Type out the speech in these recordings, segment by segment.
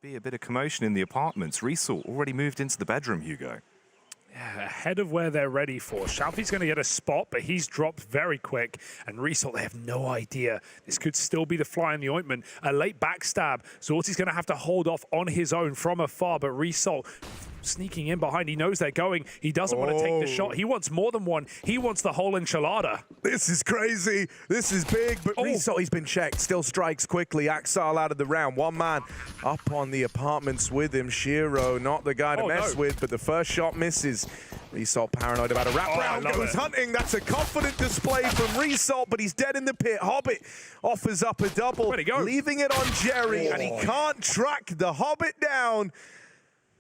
Be a bit of commotion in the apartments. Resort already moved into the bedroom, Hugo. Yeah, ahead of where they're ready for. Shalfie's going to get a spot, but he's dropped very quick. And Resort, they have no idea. This could still be the fly in the ointment. A late backstab. Zorti's going to have to hold off on his own from afar, but Resort sneaking in behind. He knows they're going. He doesn't want to take the shot. He wants more than one. He wants the whole enchilada. This is crazy. This is big, but Resort, he's been checked. Still strikes quickly. Axile out of the round. One man up on the apartments with him. Shiro, not the guy to mess with, but the first shot misses. Resort paranoid about a wraparound. Goes hunting. That's a confident display from Resort, but he's dead in the pit. Hobbit offers up a double, leaving it on Jerry, and he can't track the Hobbit down.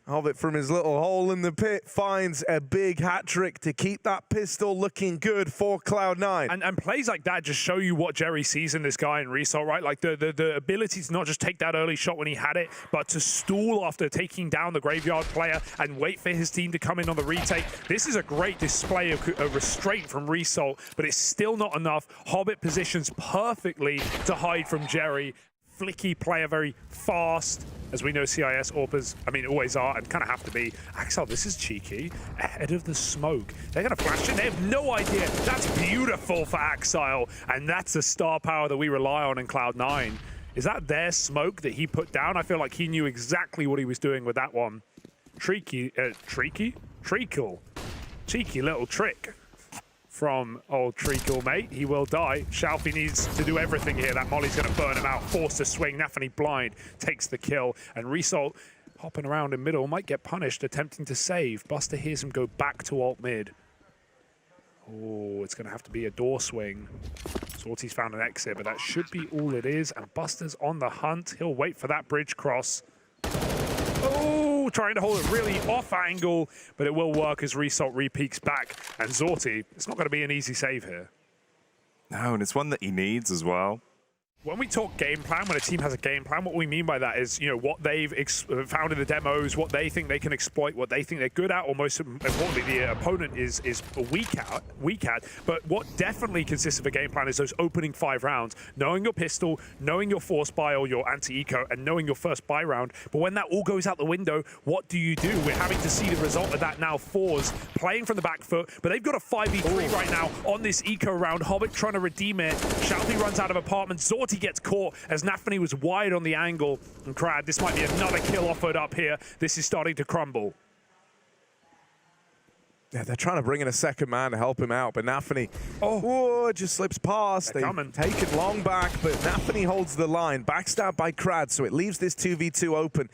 Hobbit from his little hole in the pit finds a big hat trick to keep that pistol looking good for Cloud9. And plays like that just show you what Jerry sees in this guy in Resort, right? Like the ability to not just take that early shot when he had it, but to stall after taking down the graveyard player and wait for his team to come in on the retake. This is a great display of restraint from Resort, but it's still not enough. Hobbit positions perfectly to hide from Jerry. Flicky player, very fast. As we know, CIS AWPers, always are and kind of have to be. Axel, this is cheeky. Ahead of the smoke. They're going to flash in. They have no idea. That's beautiful for Axel. And that's the star power that we rely on in Cloud9. Is that their smoke that he put down? I feel like he knew exactly what he was doing with that one. Treacle. Cheeky little trick from old Treacle, mate. He will die. Shalfie needs to do everything here. That Molly's going to burn him out. Forced to swing. NaVi blind takes the kill. And Result hopping around in middle might get punished, attempting to save. Buster hears him go back to alt mid. Oh, it's going to have to be a door swing. Sorty's found an exit, but that should be all it is. And Buster's on the hunt. He'll wait for that bridge cross. Oh, trying to hold it really off angle, but it will work as Result repeaks back. And Zorti, it's not going to be an easy save here. No, and it's one that he needs as well. When we talk game plan, when a team has a game plan, what we mean by that is, what they've found in the demos, what they think they can exploit, what they think they're good at, or most importantly, the opponent is weak at. But what definitely consists of a game plan is those opening 5 rounds, knowing your pistol, knowing your force buy or your anti-eco, and knowing your first buy round. But when that all goes out the window, what do you do? We're having to see the result of that now. FORZE playing from the back foot, but they've got a 5v3 right now on this eco round. Hobbit trying to redeem it. Shalfie runs out of apartment. Zorti gets caught as NaVi was wide on the angle. And Crad, this might be another kill offered up here. This is starting to crumble. Yeah, they're trying to bring in a second man to help him out, but NaVi just slips past. They've taken long back, but NaVi holds the line. Backstab by Crad, so it leaves this 2v2 open.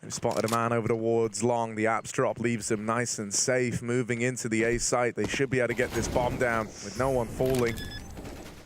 They've spotted a man over towards long. The apps drop leaves them nice and safe. Moving into the A site, they should be able to get this bomb down with no one falling.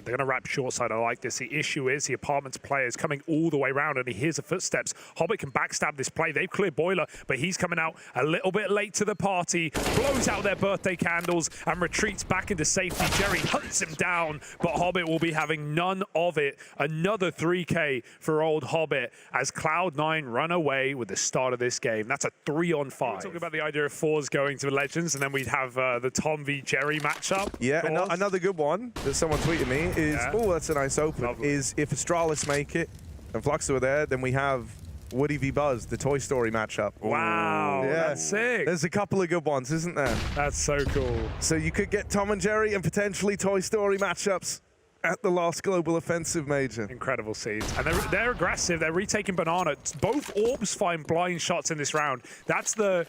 They're going to wrap short side. I like this. The issue is the apartment's player is coming all the way around and he hears the footsteps. Hobbit can backstab this play. They've cleared Boiler, but he's coming out a little bit late to the party, blows out their birthday candles and retreats back into safety. Jerry hunts him down, but Hobbit will be having none of it. Another 3K for old Hobbit as Cloud9 run away with the start of this game. That's a 3-on-5. We're talking about the idea of FORZE going to the Legends, and then we'd have the Tom v Jerry matchup. Yeah, another good one that someone tweeted me is, that's a nice open, is if Astralis make it and Fluxer were there, then we have Woody v Buzz, the Toy Story matchup. Wow, that's sick. There's a couple of good ones, isn't there? That's so cool. So you could get Tom and Jerry and potentially Toy Story matchups at the last Global Offensive Major. Incredible scenes. And they're aggressive. They're retaking Banana. Both orbs find blind shots in this round. That's the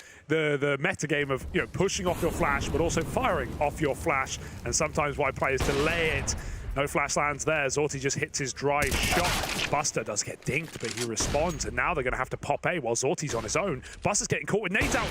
meta game of pushing off your flash, but also firing off your flash. And sometimes why players delay it. No flash lands there. Zorti just hits his dry shot. Buster does get dinked, but he responds. And now they're going to have to pop A while Zorti's on his own. Buster's getting caught with nades out.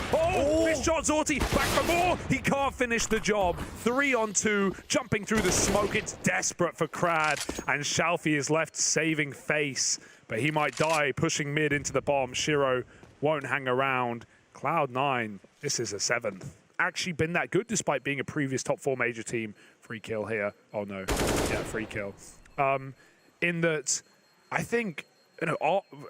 This shot, Zorti, back for more. He can't finish the job. 3-on-2, jumping through the smoke. It's desperate for Crad. And Shalfie is left saving face. But he might die, pushing mid into the bomb. Shiro won't hang around. Cloud9, this is a 7th. Actually been that good despite being a previous top 4 major team. Free kill here. Oh no. Yeah, free kill. In that, I think,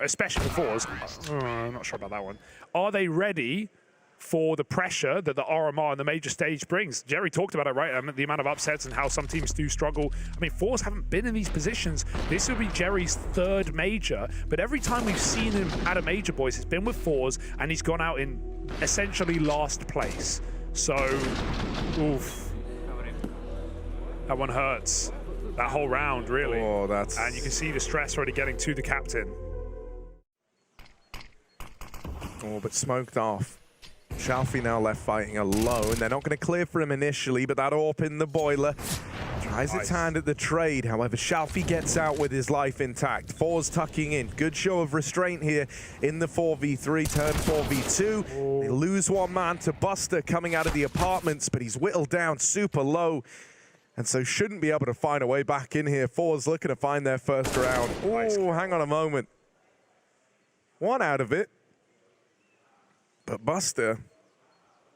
especially for FORZE, I'm not sure about that one. Are they ready for the pressure that the RMR and the major stage brings. Jerry talked about it, right? The amount of upsets and how some teams do struggle. I mean, FORZE haven't been in these positions. This will be Jerry's third major, but every time we've seen him at a major, boys, it's been with FORZE, and he's gone out in essentially last place. So, oof. That one hurts. That whole round, really. Oh, that's... And you can see the stress already getting to the captain. Oh, but smoked off. Shalfie now left fighting alone. They're not going to clear for him initially, but that AWP in the boiler tries its hand at the trade. However, Shalfie gets out with his life intact. FORZE tucking in. Good show of restraint here in the 4v3, turn 4v2. They lose one man to Buster coming out of the apartments, but he's whittled down super low, and so shouldn't be able to find a way back in here. FORZE looking to find their first round. Oh, hang on a moment. One out of it. But Buster,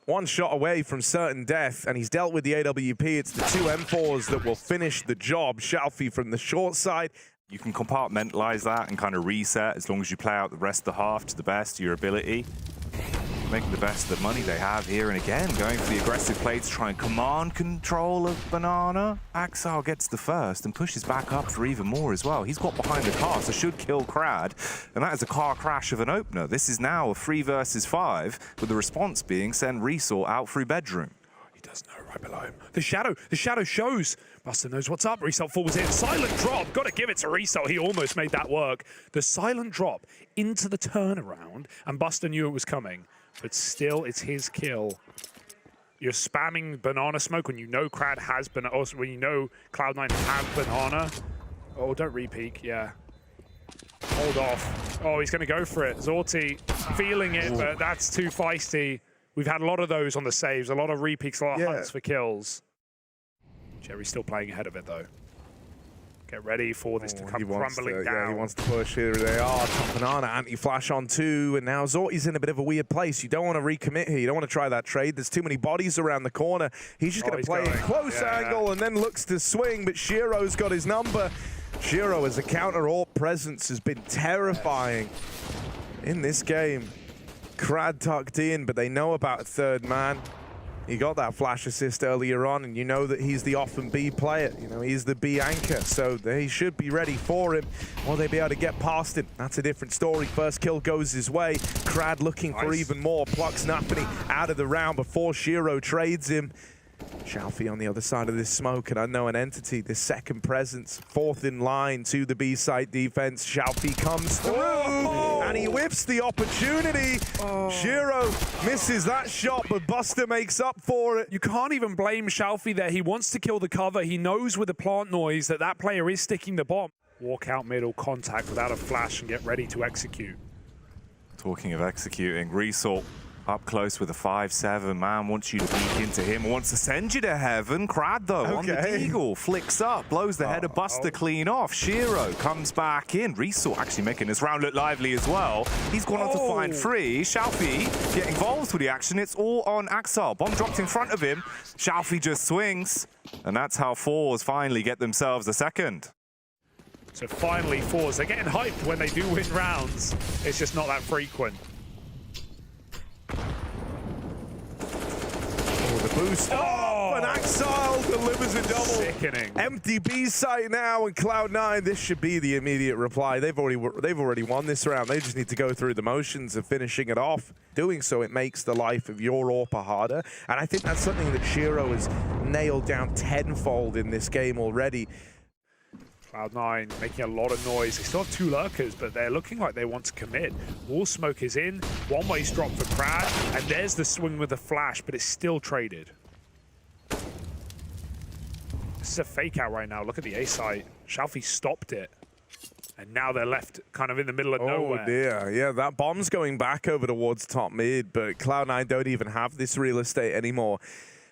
one shot away from certain death, and he's dealt with the AWP. It's the two M4s that will finish the job. Shalfie from the short side. You can compartmentalize that and kind of reset as long as you play out the rest of the half to the best of your ability. Making the best of the money they have here, and again, going for the aggressive play to try and command control of Banana. Axel gets the first and pushes back up for even more as well. He's got behind the car, so should kill Krad, and that is a car crash of an opener. This is now a 3 versus 5, with the response being send Resort out through bedroom. He does know right below him. The shadow shows. Buster knows what's up. Result falls in. Silent drop. Got to give it to Result. He almost made that work. The silent drop into the turnaround, and Buster knew it was coming. But still, it's his kill. You're spamming banana smoke when you know Krad has banana, also when you know Cloud9 have banana. Oh, don't re-peek, yeah. Hold off. Oh, he's going to go for it. Zorti feeling it, but that's too feisty. We've had a lot of those on the saves, a lot of re-peeks, a lot of hunts for kills. Jerry's still playing ahead of it, though. Get ready for this to come crumbling down. Yeah, he wants to push. Here they are. Top banana, anti-flash on 2. And now Zorti's in a bit of a weird place. You don't want to recommit here. You don't want to try that trade. There's too many bodies around the corner. He's just going to play a close angle and then looks to swing. But Shiro's got his number. Shiro, as a counter-AWP presence, has been terrifying in this game. Krad tucked in, but they know about a third man. He got that flash assist earlier on, and you know that he's the off and B player. You know, he's the B anchor, so they should be ready for him. Will they be able to get past him? That's a different story. First kill goes his way. Krad looking for even more. Plucks Nafany out of the round before Shiro trades him. Shalfie on the other side of this smoke, an unknown entity, this second presence, fourth in line to the B site defense. Shalfie comes through, and he whips the opportunity. Shiro misses that shot, but Buster makes up for it. You can't even blame Shalfie there. He wants to kill the cover. He knows with the plant noise that that player is sticking the bomb. Walk out middle, contact without a flash, and get ready to execute. Talking of executing, Resort up close with a 5-7. Man wants you to peek into him, wants to send you to heaven. Krad, though, on the deagle, flicks up, blows the head of Buster clean off. Shiro comes back in. Resort actually making this round look lively as well. He's gone on to find 3. Shalfie getting involved with the action. It's all on Axel. Bomb dropped in front of him. Shalfie just swings, and that's how FORZE finally get themselves a second. So finally, FORZE, they're getting hyped when they do win rounds. It's just not that frequent. The boost and Axel delivers a double. Sickening. Empty B site now, and Cloud9. This should be the immediate reply. They've already won this round. They just need to go through the motions of finishing it off. Doing so, it makes the life of your AWPer harder, and I think that's something that Shiro has nailed down tenfold in this game already. Cloud9 making a lot of noise. They still have 2 lurkers, but they're looking like they want to commit. Wall smoke is in. One-way's drop for Krad, and there's the swing with the flash, but it's still traded. This is a fake out right now. Look at the A site. Shalfie stopped it, and now they're left kind of in the middle of nowhere. Oh dear, yeah, that bomb's going back over towards top mid, but Cloud9 don't even have this real estate anymore.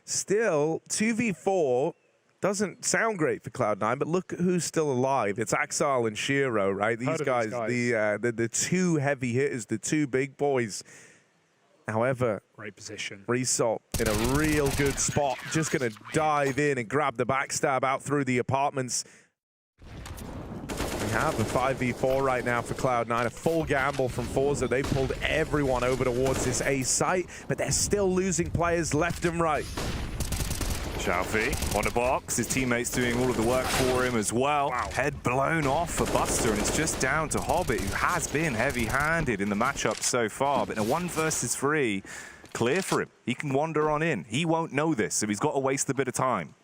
Still, 2v4. Doesn't sound great for Cloud9, but look who's still alive. It's Axel and Shiro, right? These guys, the 2 heavy hitters, the 2 big boys. However, great position. Result in a real good spot. Just going to dive in and grab the backstab out through the apartments. We have a 5v4 right now for Cloud9, a full gamble from FORZE. They pulled everyone over towards this A site, but they're still losing players left and right. Xiaofi on the box, his teammates doing all of the work for him as well. Wow. Head blown off for Buster, and it's just down to Hobbit, who has been heavy-handed in the matchup so far. But in a 1 versus 3, clear for him. He can wander on in. He won't know this, so he's got to waste a bit of time.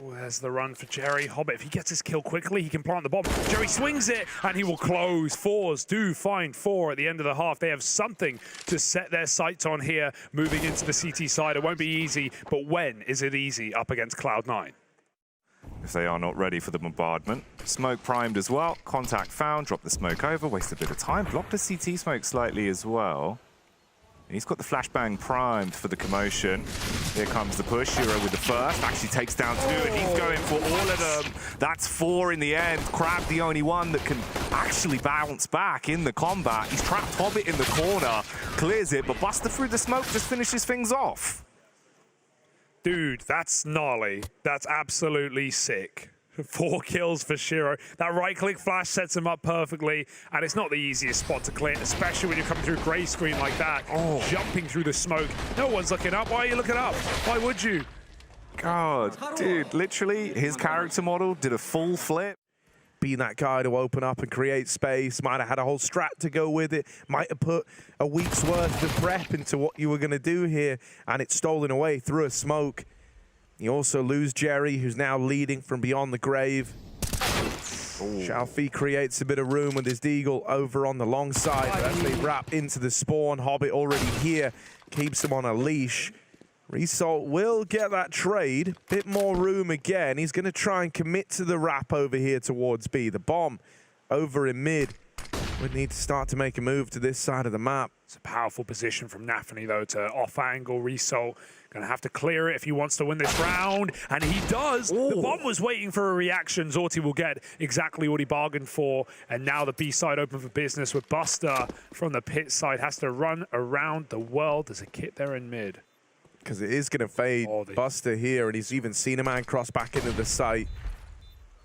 Oh, there's the run for Jerry. Hobbit, if he gets his kill quickly, he can plant the bomb. Jerry swings it, and he will close. FORZE do find 4 at the end of the half. They have something to set their sights on here, moving into the CT side. It won't be easy, but when is it easy up against Cloud9? If they are not ready for the bombardment. Smoke primed as well. Contact found. Drop the smoke over. Waste a bit of time. Block the CT smoke slightly as well. And he's got the flashbang primed for the commotion. Here comes the push. Hero with the first. Actually takes down 2, and he's going for all of them. That's 4 in the end. Crab the only one that can actually bounce back in the combat. He's trapped Hobbit in the corner. Clears it, but Buster through the smoke just finishes things off. Dude, that's gnarly. That's absolutely sick. 4 kills for Shiro. That right-click flash sets him up perfectly, and it's not the easiest spot to clear, especially when you're coming through gray screen like that, jumping through the smoke. No one's looking up. Why are you looking up? Why would you? God, dude, literally, his character model did a full flip. Being that guy to open up and create space, might have had a whole strat to go with it, might have put a week's worth of prep into what you were going to do here, and it's stolen away through a smoke. You also lose Jerry, who's now leading from beyond the grave. Xiaofi creates a bit of room with his deagle over on the long side, but as they wrap into the spawn, Hobbit already here keeps him on a leash. Result will get that trade, bit more room again. He's going to try and commit to the wrap over here towards B. The bomb over in mid. Would need to start to make a move to this side of the map. It's a powerful position from NaVi, though, to off-angle Result. Going to have to clear it if he wants to win this round, and he does. Ooh. The bomb was waiting for a reaction. Zorti will get exactly what he bargained for, and now the B side open for business with Buster from the pit side. Has to run around the world. There's a kit there in mid. Because it is going to fade Buster here, and he's even seen a man cross back into the site.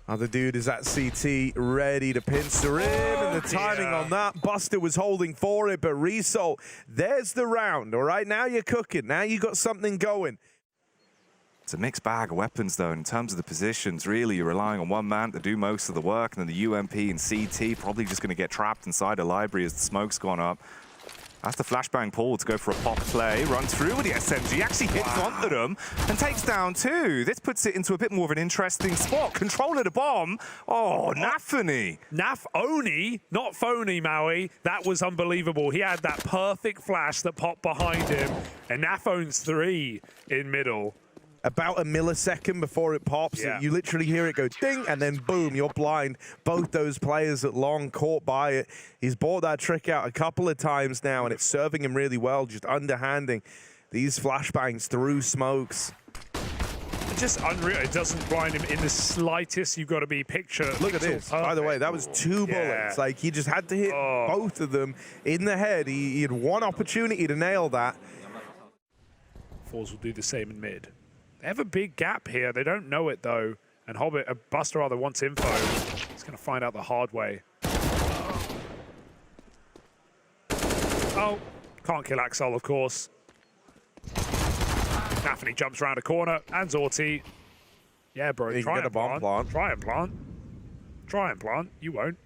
Other dude is at CT, ready to pincer in, and the timing on that. Buster was holding for it, but Result, there's the round, all right? Now you're cooking. Now you got something going. It's a mixed bag of weapons, though, in terms of the positions. Really, you're relying on one man to do most of the work, and then the UMP and CT probably just going to get trapped inside a library as the smoke's gone up. That's the flashbang pull to go for a pop play. Runs through with the SMG, actually hits onto them and takes down 2. This puts it into a bit more of an interesting spot. Control of the bomb. Oh, NaVi. NaVi, not phony, Maui. That was unbelievable. He had that perfect flash that popped behind him, and NaVi owns 3 in middle. About a millisecond before it pops, you literally hear it go ding, and then boom, you're blind. Both those players at long caught by it. He's bought that trick out a couple of times now, and it's serving him really well, just underhanding these flashbangs through smokes. Just unreal. It doesn't blind him in the slightest. You've got to be picture. Look at this. By the way, that was 2 bullets. Like, he just had to hit both of them in the head. He had one opportunity to nail that. FORZE will do the same in mid. They have a big gap here. They don't know it, though. And Hobbit, Buster rather wants info. He's going to find out the hard way. Oh, can't kill Axel, of course. NaVi jumps around a corner, and Zorti. Yeah, bro, try and plant. Try and plant. Try and plant. You won't.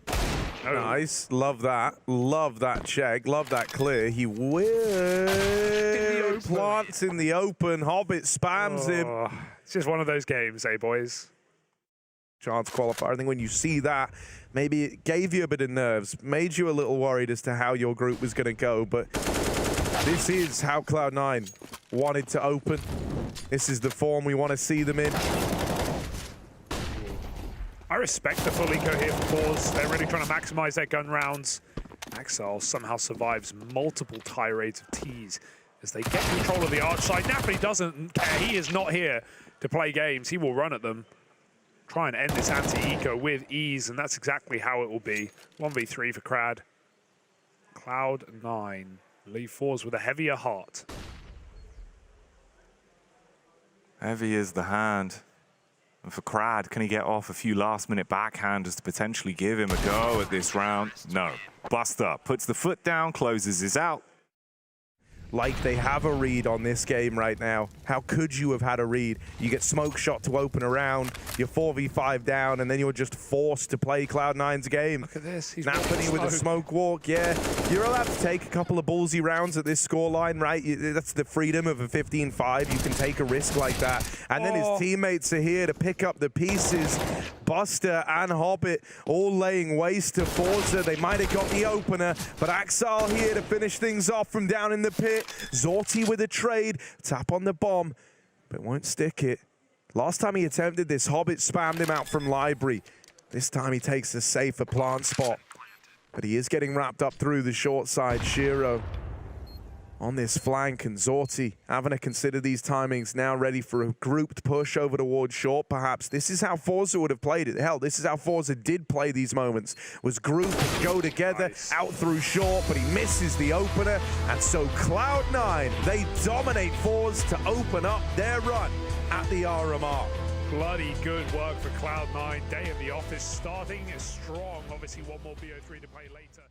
No. Nice. Love that. Love that check. Love that clear. He will plants in the open. Hobbit spams him. It's just one of those games, eh, boys? Chance qualifier. I think when you see that, maybe it gave you a bit of nerves, made you a little worried as to how your group was going to go, but this is how Cloud9 wanted to open. This is the form we want to see them in. I respect the full eco here for FORZE. They're really trying to maximize their gun rounds. Axel somehow survives multiple tirades of T's as they get control of the arch side. NaVi doesn't care. He is not here to play games. He will run at them. Try and end this anti-eco with ease, and that's exactly how it will be. 1v3 for Crad. Cloud9 leave FORZE with a heavier heart. Heavy is the hand. And for Crad, can he get off a few last-minute backhanders to potentially give him a go at this round? No. Buster puts the foot down, closes his out. Like they have a read on this game right now. How could you have had a read? You get smoke shot to open a round, you're 4v5 down, and then you're just forced to play Cloud9's game. Look at this. He's NaVi with a smoke walk, yeah. You're allowed to take a couple of ballsy rounds at this scoreline, right? That's the freedom of a 15-5. You can take a risk like that. And then his teammates are here to pick up the pieces. Buster and Hobbit all laying waste to FORZE. They might have got the opener, but Axal here to finish things off from down in the pit. Zorti with a trade, tap on the bomb, but won't stick it. Last time he attempted this, Hobbit spammed him out from library. This time he takes a safer plant spot, but he is getting wrapped up through the short side. Shiro on this flank, and Zorti having to consider these timings, now ready for a grouped push over towards short, perhaps. This is how FORZE would have played it. Hell, this is how FORZE did play these moments, was group, go together, out through short, but he misses the opener, and so Cloud9, they dominate FORZE to open up their run at the RMR. Bloody good work for Cloud9. Day in the office starting strong. Obviously, one more BO3 to play later.